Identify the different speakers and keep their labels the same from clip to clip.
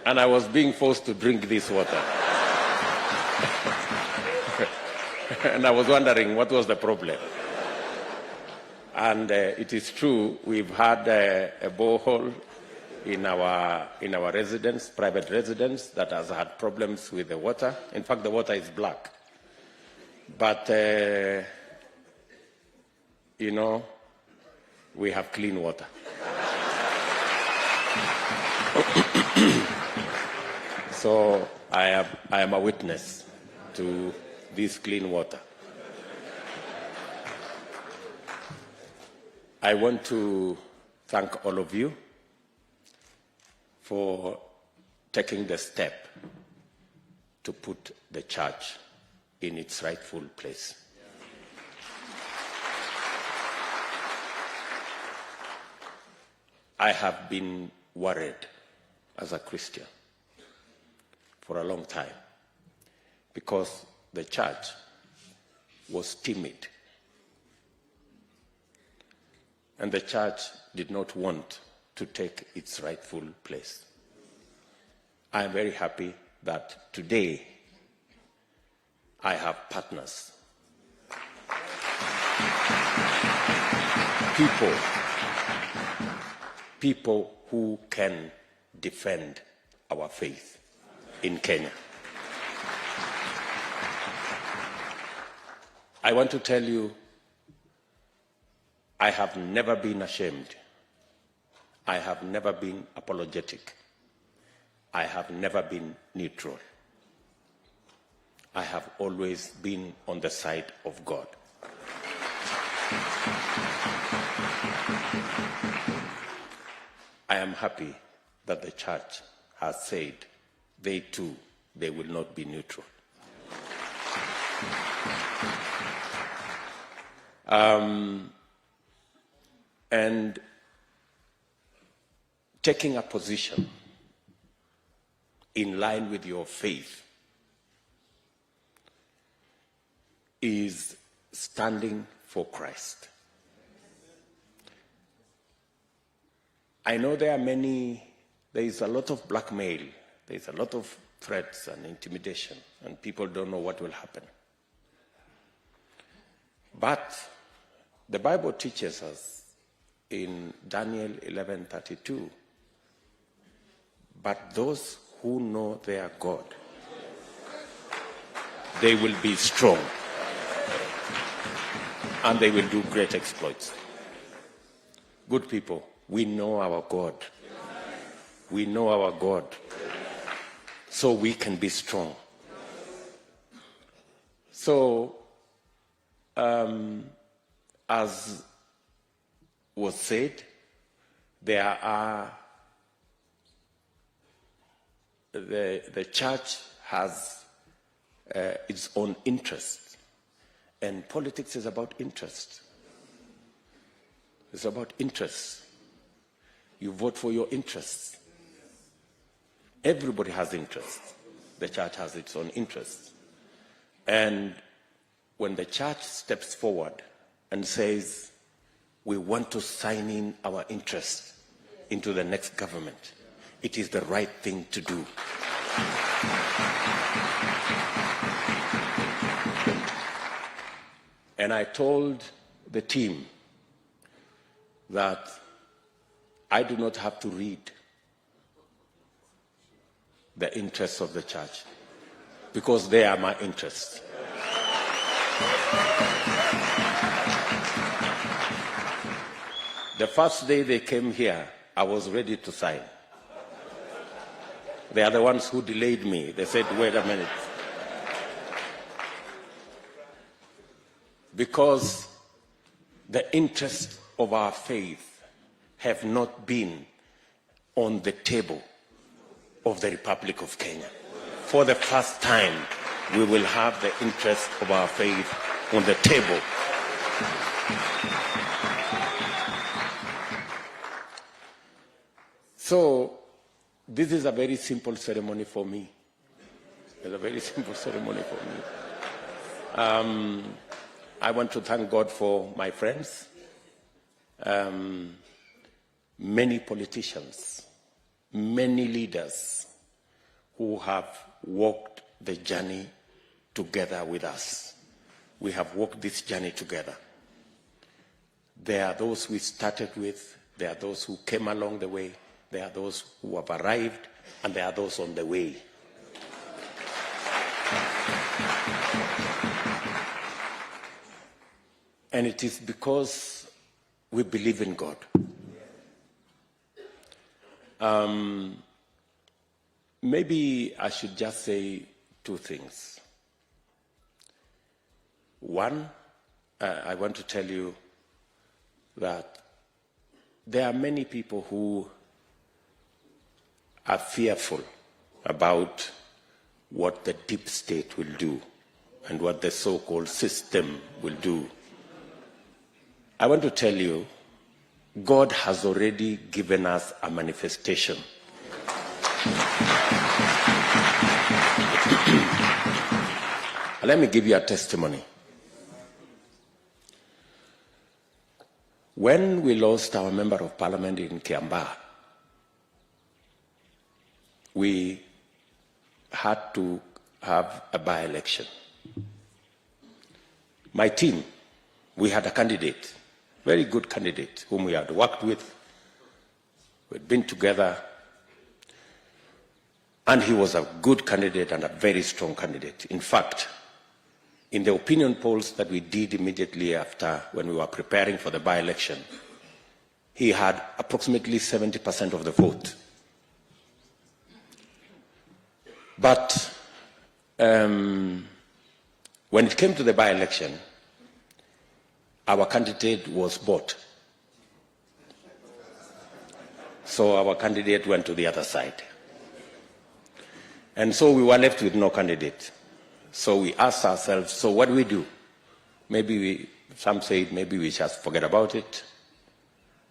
Speaker 1: And I was being forced to drink this water. And I was wondering what was the problem. And it is true, we've had a borehole in our residence, private residence, that has had problems with the water. In fact, the water is black. But, you know, we have clean water. So I am a witness to this clean water. I want to thank all of you for taking the step to put the church in its rightful place. I have been worried as a Christian for a long time because the church was timid. And the church did not want to take its rightful place. I am very happy that today I have partners. People who can defend our faith in Kenya. I want to tell you, I have never been ashamed. I have never been apologetic. I have never been neutral. I have always been on the side of God. I am happy that the church has said they too, they will not be neutral. And taking a position in line with your faith is standing for Christ. I know there is a lot of blackmail, there is a lot of threats and intimidation, and people don't know what will happen. But the Bible teaches us in Daniel 11:32, but those who know their God, they will be strong and they will do great exploits. Good people, we know our God. We know our God, so we can be strong. So, as was said, there are the church has its own interests, and politics is about interest. It's about interests. You vote for your interests. Everybody has interests. The church has its own interests. And when the church steps forward and says, we want to sign in our interests into the next government, it is the right thing to do. And I told the team that I do not have to read the interests of the church, because they are my interests. The first day they came here, I was ready to sign. They are the ones who delayed me. They said, wait a minute. Because the interests of our faith have not been on the table of the Republic of Kenya. For the first time, we will have the interests of our faith on the table. So, this is a very simple ceremony for me. It's a very simple ceremony for me. I want to thank God for my friends. Many politicians, many leaders who have walked the journey together with us. We have walked this journey together. There are those we started with, there are those who came along the way, there are those who have arrived, and there are those on the way. And it is because we believe in God. Maybe I should just say two things. One, I want to tell you that there are many people who are fearful about what the deep state will do and what the so-called system will do. I want to tell you, God has already given us a manifestation. Let me give you a testimony. When we lost our member of parliament in Kiambaa, we had to have a by-election. My team, we had a candidate, very good candidate, whom we had worked with. We'd been together, and he was a good candidate and a very strong candidate. In fact, in the opinion polls that we did immediately after, when we were preparing for the by-election, he had approximately 70% of the vote. But when it came to the by-election, our candidate was bought. So our candidate went to the other side. And so we were left with no candidate. So we asked ourselves, so what do we do? Maybe some say maybe we just forget about it.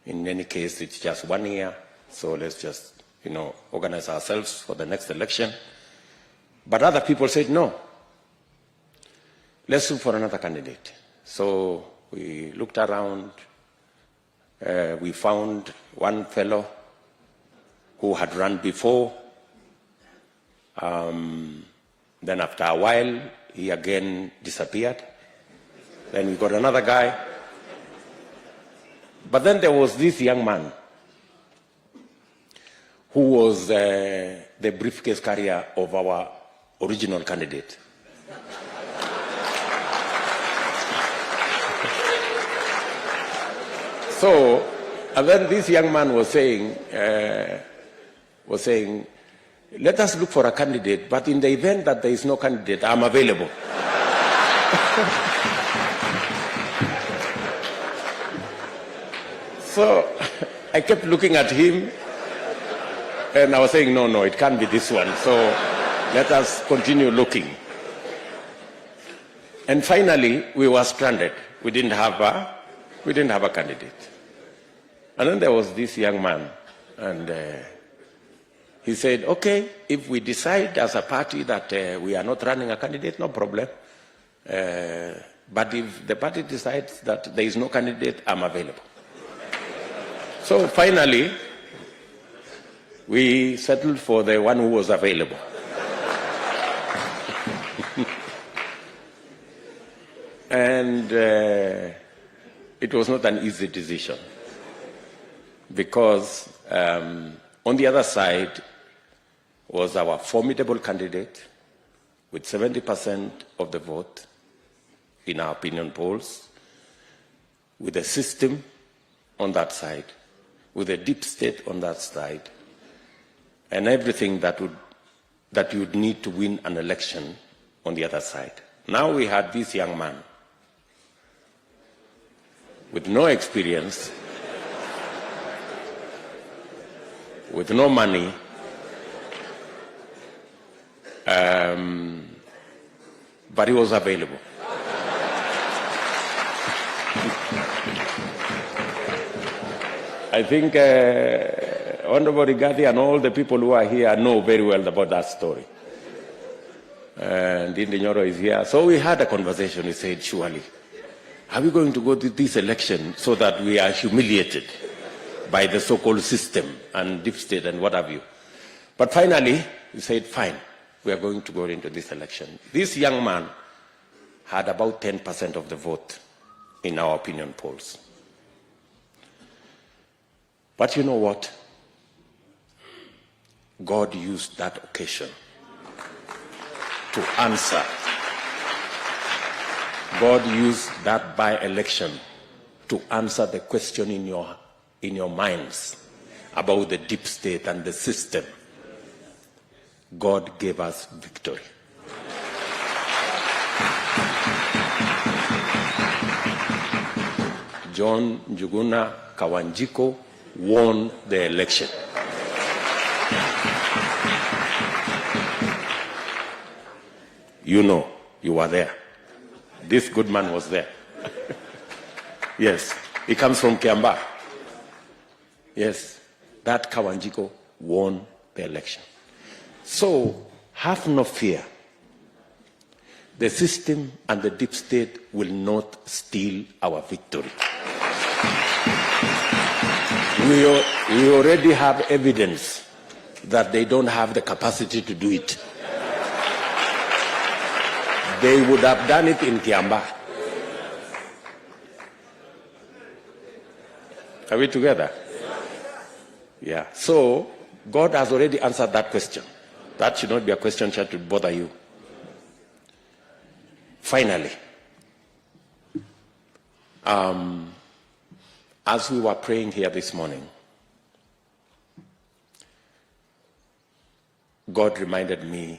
Speaker 1: In any case, it's just 1 year. So let's just, organize ourselves for the next election. But other people said, no, let's look for another candidate. So we looked around. We found one fellow who had run before. Then after a while, he again disappeared. Then we got another guy. But then there was this young man who was the briefcase carrier of our original candidate. So, and then this young man was saying, let us look for a candidate, but in the event that there is no candidate, I'm available. So I kept looking at him, and I was saying, no, it can't be this one. So let us continue looking. And finally, we were stranded. We didn't have a candidate. And then there was this young man, and he said, okay, if we decide as a party that we are not running a candidate, no problem. But if the party decides that there is no candidate, I'm available. So finally, we settled for the one who was available. And it was not an easy decision, because on the other side was our formidable candidate with 70% of the vote in our opinion polls, with a system on that side, with a deep state on that side, and everything that you would need to win an election on the other side. Now we had this young man with no experience, with no money, but he was available. I think Honorable Rigathi and all the people who are here know very well about that story. And Ndindi Nyoro is here. So we had a conversation. We said, surely, are we going to go to this election so that we are humiliated by the so-called system and deep state and what have you? But finally, we said, fine, we are going to go into this election. This young man had about 10% of the vote in our opinion polls. But you know what? God used that occasion to answer. God used that by-election to answer the question in your minds about the deep state and the system. God gave us victory. John Njuguna Kawanjiko won the election. You know, you were there. This good man was there. Yes, he comes from Kiambaa. Yes, that Kawanjiko won the election. So, have no fear. The system and the deep state will not steal our victory. We already have evidence that they don't have the capacity to do it. They would have done it in Kiambaa. Are we together? Yeah. So, God has already answered that question. That should not be a question that should bother you. Finally, as we were praying here this morning, God reminded me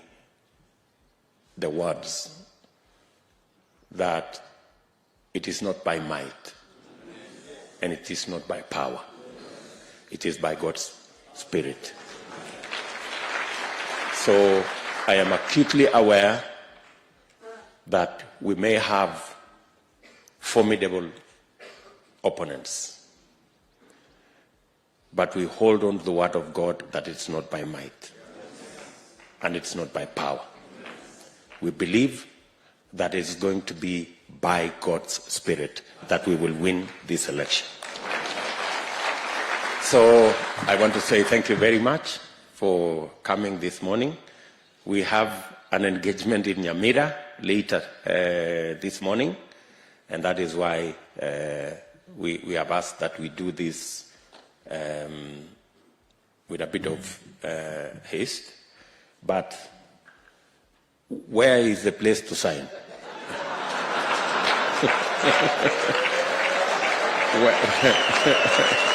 Speaker 1: the words that it is not by might and it is not by power. It is by God's Spirit. So I am acutely aware that we may have formidable opponents, but we hold on to the word of God that it's not by might and it's not by power. We believe that it's going to be by God's Spirit that we will win this election. So I want to say thank you very much for coming this morning. We have an engagement in Nyamira later this morning, and that is why we have asked that we do this with a bit of haste. But where is the place to sign? Where?